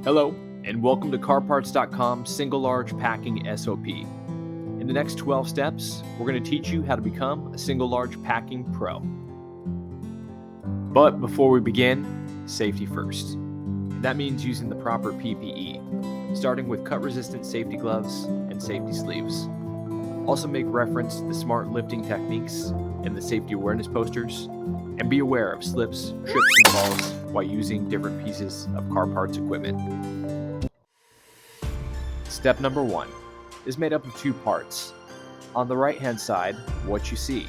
Hello, and welcome to CarParts.com's Single Large Packing SOP. In the next 12 steps, we're going to teach you how to become a Single Large Packing Pro. But before we begin, safety first. And that means using the proper PPE, starting with cut-resistant safety gloves and safety sleeves. Also make reference to the smart lifting techniques and the safety awareness posters, and be aware of slips, trips, and falls while using different pieces of car parts equipment. Step number 1 is made up of 2 parts. On the right-hand side, what you see.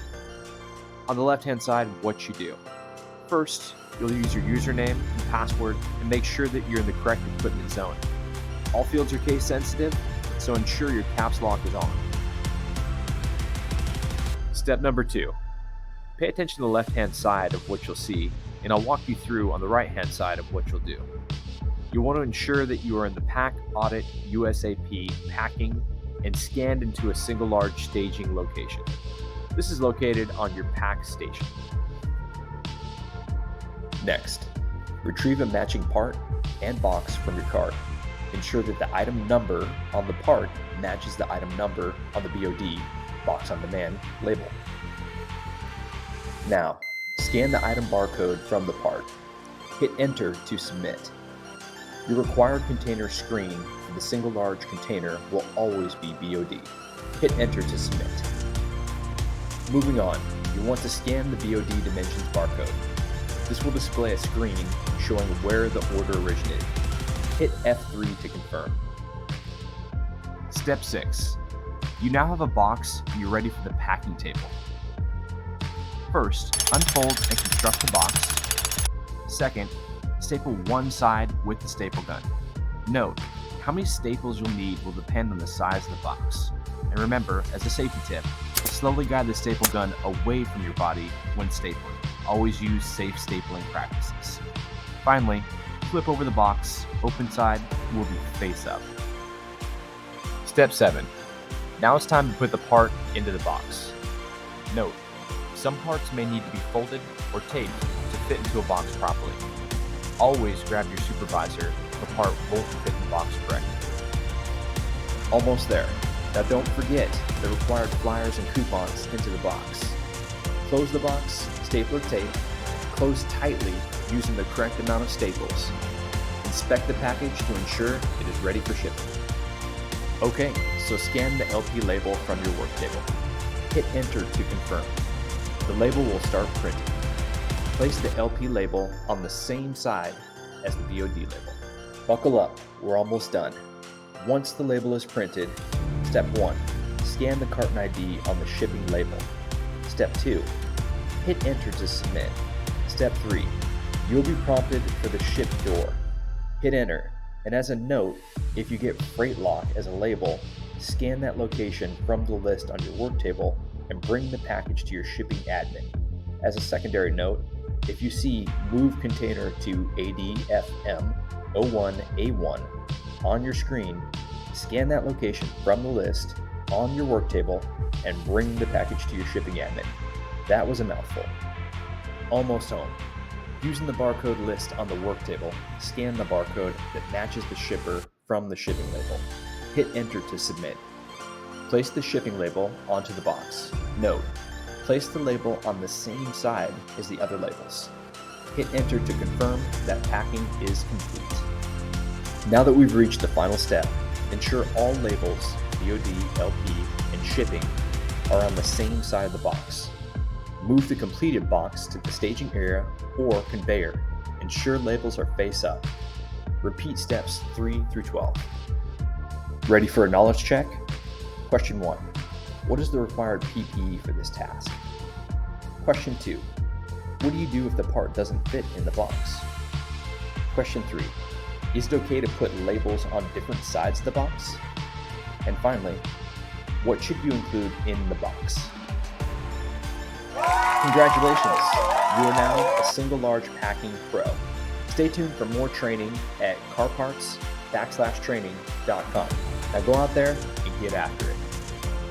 On the left-hand side, what you do. First, you'll use your username and password and make sure that you're in the correct equipment zone. All fields are case sensitive, so ensure your caps lock is on. Step number 2. Pay attention to the left-hand side of what you'll see, and I'll walk you through on the right-hand side of what you'll do. You'll want to ensure that you are in the Pack Audit USAP packing and scanned into a single large staging location. This is located on your pack station. Next, retrieve a matching part and box from your cart. Ensure that the item number on the part matches the item number on the BOD, Box on Demand, label. Now, scan the item barcode from the part. Hit enter to submit. Your required container screen for the single large container will always be BOD. Hit enter to submit. Moving on, you want to scan the BOD dimensions barcode. This will display a screen showing where the order originated. Hit F3 to confirm. Step 6. You now have a box and you're ready for the packing table. First, unfold and construct the box. Second, staple one side with the staple gun. Note, how many staples you'll need will depend on the size of the box. And remember, as a safety tip, slowly guide the staple gun away from your body when stapling. Always use safe stapling practices. Finally, flip over the box. Open side will be face up. Step 7. Now it's time to put the part into the box. Note, some parts may need to be folded or taped to fit into a box properly. Always grab your supervisor if the part won't fit in the box correctly. Almost there. Now don't forget the required flyers and coupons into the box. Close the box, staple or tape, close tightly using the correct amount of staples. Inspect the package to ensure it is ready for shipping. Okay, so scan the LP label from your work table. Hit enter to confirm. The label will start printing. Place the LP label on the same side as the BOD label. Buckle up, we're almost done. Once the label is printed, step 1, scan the carton ID on the shipping label. Step 2, hit enter to submit. Step 3, you'll be prompted for the ship door. Hit enter, and as a note, if you get freight lock as a label, scan that location from the list on your work table and bring the package to your shipping admin. As a secondary note, if you see Move Container to ADFM01A1 on your screen, scan that location from the list on your work table and bring the package to your shipping admin. That was a mouthful. Almost home. Using the barcode list on the work table, scan the barcode that matches the shipper from the shipping label. Hit enter to submit. Place the shipping label onto the box. Note, place the label on the same side as the other labels. Hit enter to confirm that packing is complete. Now that we've reached the final step, ensure all labels, BOD, LP, and shipping are on the same side of the box. Move the completed box to the staging area or conveyor. Ensure labels are face up. Repeat steps 3 through 12. Ready for a knowledge check? Question 1. What is the required PPE for this task? Question 2. What do you do if the part doesn't fit in the box? Question 3. Is it okay to put labels on different sides of the box? And finally, what should you include in the box? Congratulations! You are now a single large packing pro. Stay tuned for more training at carparts.com/training.com. Now go out there and get after it.